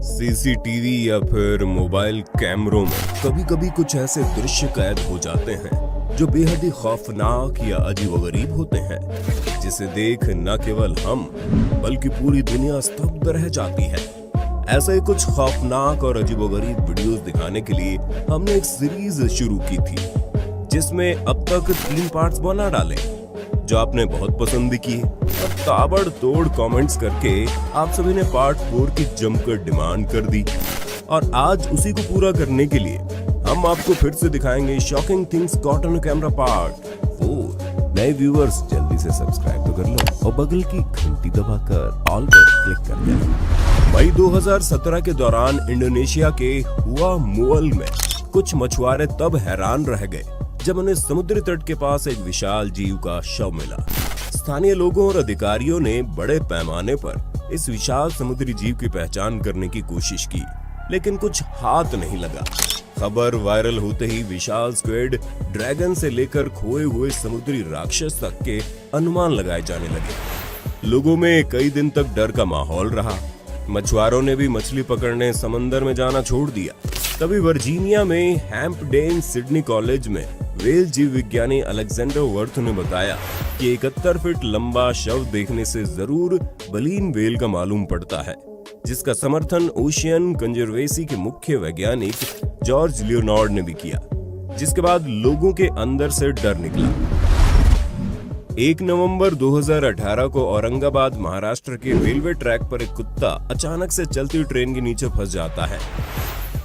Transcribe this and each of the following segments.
CCTV या फिर mobile कैमरों में कभी कभी कुछ ऐसे दृश्य कैद हो जाते हैं जो बेहद ही खौफनाक या अजीबोगरीब होते हैं, जिसे देख न केवल हम बल्कि पूरी दुनिया स्तब्ध रह जाती है। ऐसे ही कुछ खौफनाक और अजीबोगरीब वीडियोस दिखाने के लिए हमने एक सीरीज शुरू की थी, जिसमें अब तक 3 पार्ट्स बना डाले, जो आपने बहुत पसंद किए और ताबड़तोड़ कमेंट्स करके आप सभी ने पार्ट 4 की जमकर डिमांड कर दी। और आज उसी को पूरा करने के लिए हम आपको फिर से दिखाएंगे shocking things caught on camera part 4। नए व्यूअर्स जल्दी से सब्सक्राइब तो कर लो और बगल की घंटी दबाकर ऑल पर क्लिक कर दें। मई 2017 के दौरान इंडोनेशिया के हुआ मुअल में कुछ मछुआरे तब हैरान रह गए जब उन्हें समुद्री तट के पास एक विशाल जीव का शव मिला। स्थानीय लोगों और अधिकारियों ने बड़े पैमाने पर इस विशाल समुद्री जीव की पहचान करने की कोशिश की, लेकिन कुछ हाथ नहीं लगा। खबर वायरल होते ही विशाल स्क्विड, ड्रैगन से लेकर खोए हुए समुद्री राक्षस तक के अनुमान लगाए जाने लगे। लोगों में कई दिन तक डर का माहौल रहा। मछुआरों ने भी मछली पकड़ने समंदर में जाना छोड़ दिया। तभी वर्जीनिया में हैम्पडेन सिडनी कॉलेज में वेल जीव विज्ञानी अलेक्जेंडर वर्थ ने बताया कि 71 फीट लंबा शव देखने से जरूर बलीन वेल का मालूम पड़ता है, जिसका समर्थन ओशियन कंजर्वेसी के मुख्य वैज्ञानिक जॉर्ज लियोनार्ड ने भी किया, जिसके बाद लोगों के अंदर से डर निकला। 1 नवंबर 2018 को औरंगाबाद महाराष्ट्र के रेलवे ट्रैक पर एक कुत्ता अचानक से चलती ट्रेन के नीचे फंस जाता है।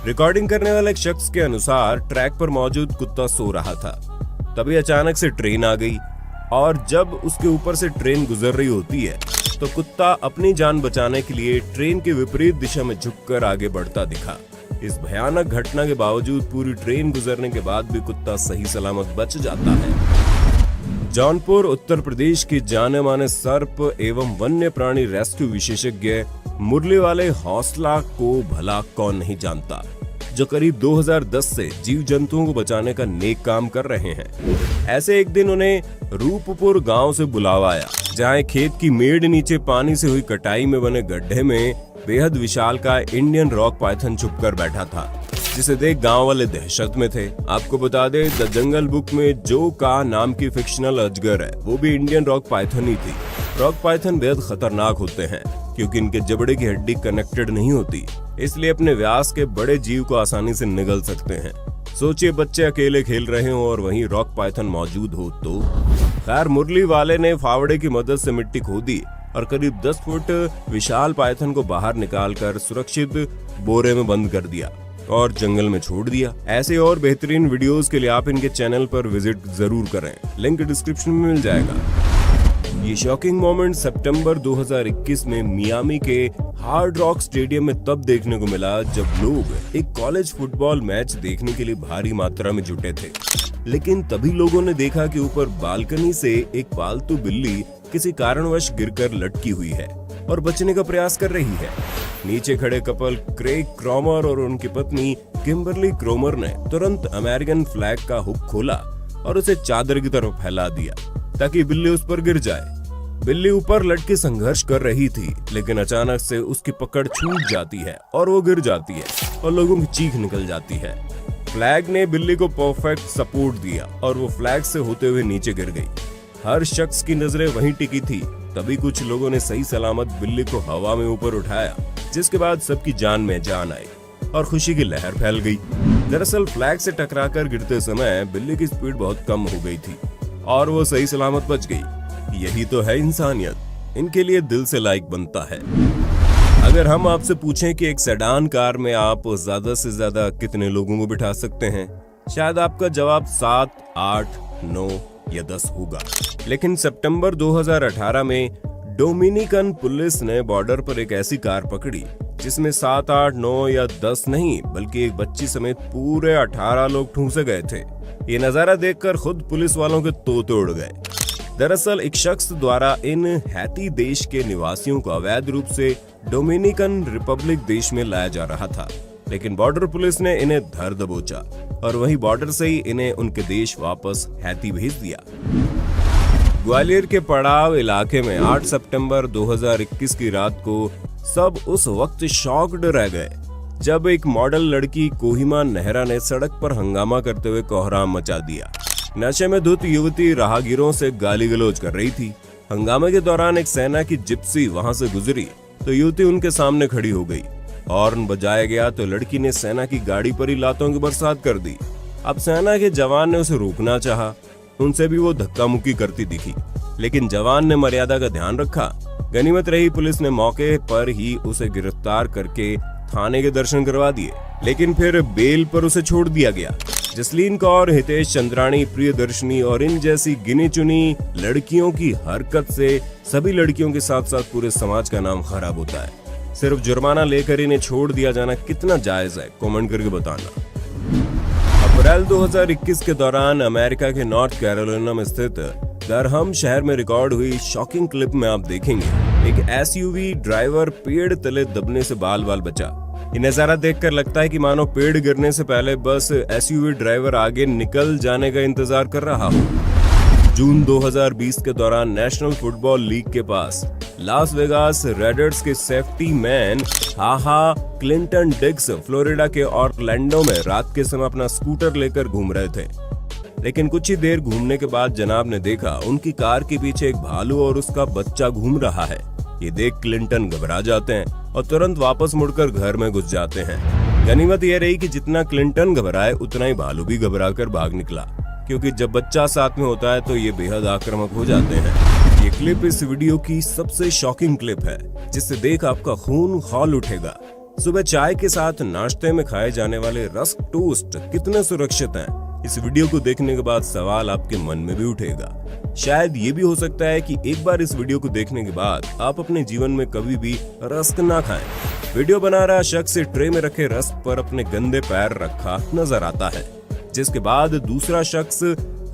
रिकॉर्डिंग करने वाले एक शख्स के अनुसार ट्रैक पर मौजूद कुत्ता सो रहा था। तभी अचानक से ट्रेन आ गई और जब उसके ऊपर से ट्रेन गुजर रही होती है तो कुत्ता अपनी जान बचाने के लिए ट्रेन के विपरीत दिशा में झुककर आगे बढ़ता दिखा। इस भयानक घटना के बावजूद पूरी ट्रेन गुजरने के बाद भी कुत्ता सही सलामत बच जाता है। जौनपुर उत्तर प्रदेश के जाने माने सर्प एवं वन्य प्राणी रेस्क्यू विशेषज्ञ मुरली वाले हौसला को भला कौन नहीं जानता, जो करीब 2010 से जीव जंतुओं को बचाने का नेक काम कर रहे हैं। ऐसे एक दिन उन्हें रूपपुर गांव से बुलावा आया, जहां खेत की मेड़ नीचे पानी से हुई कटाई में बने गड्ढे में बेहद विशाल का इंडियन रॉक पाइथन छुपकर बैठा था, जिसे देख गांव वाले दहशत में थे। आपको बता दें, द जंगल बुक में जो का नाम की फिक्शनल अजगर है, वो भी इंडियन रॉक पाइथन ही थी। रॉक पाइथन बेहद खतरनाक होते हैं क्योंकि इनके जबड़े की हड्डी कनेक्टेड नहीं होती, इसलिए अपने व्यास के बड़े जीव को आसानी से निगल सकते हैं। सोचिए, बच्चे अकेले खेल रहे हो और वहीं रॉक पाइथन मौजूद हो तो। खैर, मुरली वाले ने फावड़े की मदद से मिट्टी खोदी और करीब 10 फुट विशाल पाइथन को बाहर निकालकर सुरक्षित बोरे में बंद कर दिया और जंगल में छोड़ दिया। ऐसे और बेहतरीन वीडियोस के लिए आप इनके चैनल पर विजिट जरूर करें, लिंक डिस्क्रिप्शन में मिल जाएगा। ये शॉकिंग मोमेंट सितंबर 2021 में मियामी के हार्ड रॉक स्टेडियम में तब देखने को मिला जब लोग एक कॉलेज फुटबॉल मैच देखने के लिए भारी मात्रा में जुटे थे। लेकिन तभी लोगों ने देखा कि ऊपर बालकनी से एक पालतू बिल्ली किसी कारणवश गिरकर लटकी हुई है और बचने का प्रयास कर रही है। नीचे खड़े कपल क्रेग क्रॉमर और उनकी पत्नी किम्बरली क्रॉमर ने तुरंत अमेरिकन फ्लैग का हुक खोला और उसे चादर की तरफ फैला दिया ताकि बिल्ली उस पर गिर जाए। बिल्ली ऊपर लटके संघर्ष कर रही थी, लेकिन अचानक से उसकी पकड़ छूट जाती है और वो गिर जाती है और लोगों की चीख निकल जाती है। फ्लैग ने बिल्ली को परफेक्ट सपोर्ट दिया और वो फ्लैग से होते हुए नीचे गिर गई। हर शख्स की नजरें वहीं टिकी थी। तभी कुछ लोगों ने सही सलामत बिल्ली को हवा में ऊपर उठाया, जिसके बाद सबकी जान में जान आई और खुशी की लहर फैल गई। दरअसल फ्लैग से टकराकर गिरते समय बिल्ली की स्पीड बहुत कम हो गई थी और वो सही सलामत बच गई। यही तो है इंसानियत, इनके लिए दिल से लाइक बनता है। अगर हम आपसे पूछें कि एक सेडान कार में आप ज्यादा से ज्यादा कितने लोगों को बिठा सकते हैं, शायद आपका जवाब 7, 8, 9 या 10 होगा। लेकिन सितंबर 2018 में डोमिनिकन पुलिस ने बॉर्डर पर एक ऐसी कार पकड़ी जिसमें 7, 8, 9 या 10 नहीं बल्कि एक बच्ची समेत पूरे 18 लोग ठूंसे गए थे। ये नजारा देखकर खुद पुलिस वालों के तोते उड़ गए। दरअसल एक शख्स द्वारा इन हैती देश के निवासियों को अवैध रूप से डोमिनिकन रिपब्लिक देश में लाया जा रहा था, लेकिन बॉर्डर पुलिस ने इन्हें धर दबोचा और वहीं बॉर्डर से ही इन्हें उनके देश वापस हैती भेज दिया। ग्वालियर के पड़ाव इलाके में 8 सितंबर 2021 की रात को सब उस वक्त शॉक्ड रह गए जब एक मॉडल लड़की कोहिमा नेहरा ने सड़क पर हंगामा करते हुए कोहराम मचा दिया। नशे में धुत युवती राहगीरों से गाली गलौज कर रही थी। हंगामे के दौरान एक सेना की जिप्सी वहां से गुजरी तो युवती उनके सामने खड़ी हो गई। हॉर्न बजाया गया तो लड़की ने सेना की गाड़ी पर ही लातों की बरसात कर दी। अब सेना के जवान ने उसे रोकना चाहा, उनसे भी वो धक्का मुक्की करती दिखी, लेकिन जवान ने मर्यादा का ध्यान रखा। गनीमत रही पुलिस ने मौके पर ही उसे गिरफ्तार करके थाने के दर्शन करवा दिए, लेकिन फिर बेल पर उसे छोड़ दिया गया। जसलीन कौर, हितेश चंद्राणी, प्रियदर्शनी और इन जैसी गिनी चुनी लड़कियों की हरकत से सभी लड़कियों के साथ साथ पूरे समाज का नाम खराब होता है। सिर्फ जुर्माना लेकर इन्हें छोड़ दिया जाना कितना जायज है, कमेंट करके बताना। अप्रैल 2021 के दौरान अमेरिका के नॉर्थ कैरोलिना में स्थित डरहम शहर में रिकॉर्ड हुई शॉकिंग क्लिप में आप देखेंगे एक एसयूवी ड्राइवर पेड़ तले दबने से बाल बाल बचा। ये नजारा देखकर लगता है कि मानो पेड़ गिरने से पहले बस एसयूवी ड्राइवर आगे निकल जाने का इंतजार कर रहा हो। जून 2020 के दौरान नेशनल फुटबॉल लीग के पास लास वेगास रेडर्स के सेफ्टी मैन हाहा क्लिंटन डिग्स फ्लोरिडा के ऑरलैंडो में रात के समय अपना स्कूटर लेकर घूम रहे थे, लेकिन कुछ ही देर घूमने के बाद जनाब ने देखा उनकी कार के पीछे एक भालू और उसका बच्चा घूम रहा है। ये देख क्लिंटन घबरा जाते हैं और तुरंत वापस मुड़कर घर में घुस जाते हैं। गनीमत यह रही कि जितना क्लिंटन घबराए उतना ही भालू भी घबरा कर भाग निकला, क्योंकि जब बच्चा साथ में होता है तो ये बेहद आक्रामक हो जाते हैं। ये क्लिप इस वीडियो की सबसे शॉकिंग क्लिप है, जिससे देख आपका खून खौल उठेगा। सुबह चाय के साथ नाश्ते में खाए जाने वाले रस्क टोस्ट कितने सुरक्षित हैं? इस वीडियो को देखने के बाद सवाल आपके मन में भी उठेगा। शायद ये भी हो सकता है कि एक बार इस वीडियो को देखने के बाद आप अपने जीवन में कभी भी रस्क ना खाएं। वीडियो बना रहा शख्स ट्रे में रखे रस्क पर अपने गंदे पैर रखा नजर आता है, जिसके बाद दूसरा शख्स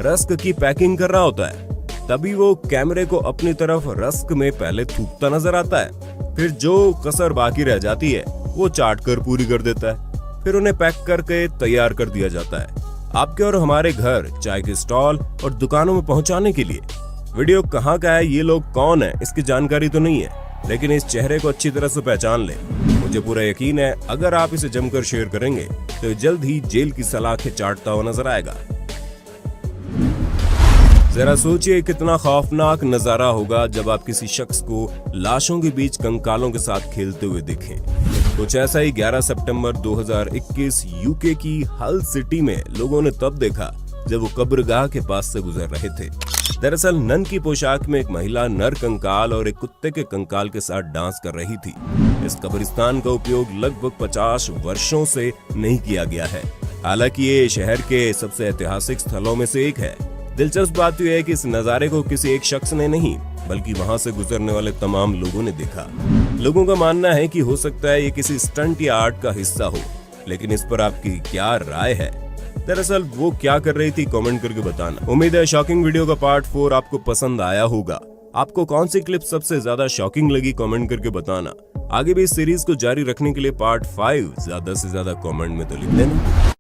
रस्क की पैकिंग कर रहा होता है। तभी वो कैमरे को अपनी तरफ रस्क में पहले थूकता नजर आता है, फिर जो कसर बाकी रह जाती है वो चाट कर पूरी कर देता है, फिर उन्हें पैक करके तैयार कर दिया जाता है आपके और हमारे घर, चाय के स्टॉल और दुकानों में पहुंचाने के लिए। वीडियो कहाँ का है, ये लोग कौन है, इसकी जानकारी तो नहीं है, लेकिन इस चेहरे को अच्छी तरह से पहचान ले। मुझे पूरा यकीन है अगर आप इसे जमकर शेयर करेंगे तो जल्द ही जेल की सलाखें चाटता हुआ नजर आएगा। जरा सोचिए कितना खौफनाक नजारा होगा जब आप किसी शख्स को लाशों के बीच कंकालों के साथ खेलते हुए देखें। कुछ ऐसा ही 11 सितंबर 2021 यूके की हल सिटी में लोगों ने तब देखा जब वो कब्रगाह के पास से गुजर रहे थे। दरअसल नन की पोशाक में एक महिला नर कंकाल और एक कुत्ते के कंकाल के साथ डांस कर रही थी। इस कब्रिस्तान का उपयोग लगभग 50 वर्षों से नहीं किया गया है। हालांकि ये शहर के सबसे ऐतिहासिक स्थलों में से एक है। दिलचस्प बात यह है कि इस नजारे को किसी एक शख्स ने नहीं बल्कि वहां से गुजरने वाले तमाम लोगों ने देखा। लोगों का मानना है कि हो सकता है ये किसी स्टंट या आर्ट का हिस्सा हो, लेकिन इस पर आपकी क्या राय है? दरअसल वो क्या कर रही थी, कमेंट करके बताना। उम्मीद है शॉकिंग वीडियो का पार्ट 4 आपको पसंद आया होगा। आपको कौन सी क्लिप सबसे ज्यादा शॉकिंग लगी, कमेंट करके बताना। आगे भी इस सीरीज को जारी रखने के लिए पार्ट 5 ज्यादा से ज्यादा कमेंट में तो लिख देना।